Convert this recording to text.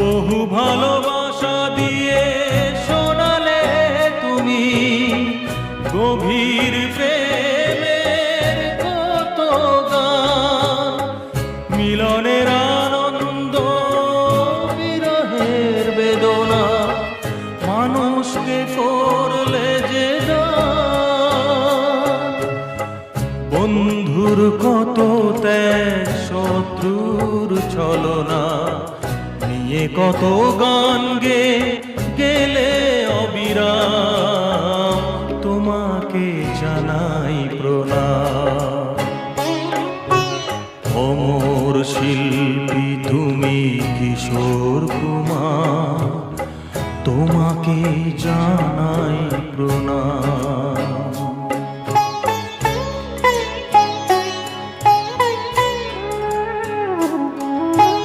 বহু ভালোবাসা দিয়ে শোনালে তুমি গভীর প্রেমের কত গান, মিলনের আনন্দ বিরহের বেদনা, মানুষকে করলে যে দান। বন্ধুর কত ত্যাগ, শত্রুর ছলনা নিয়ে কত গান গেলে অবিরাম, তোমাকে জানাই প্রণাম। অমর শিল্পী তুমি কিশোর কুমার, তোমাকে জানাই প্রণাম।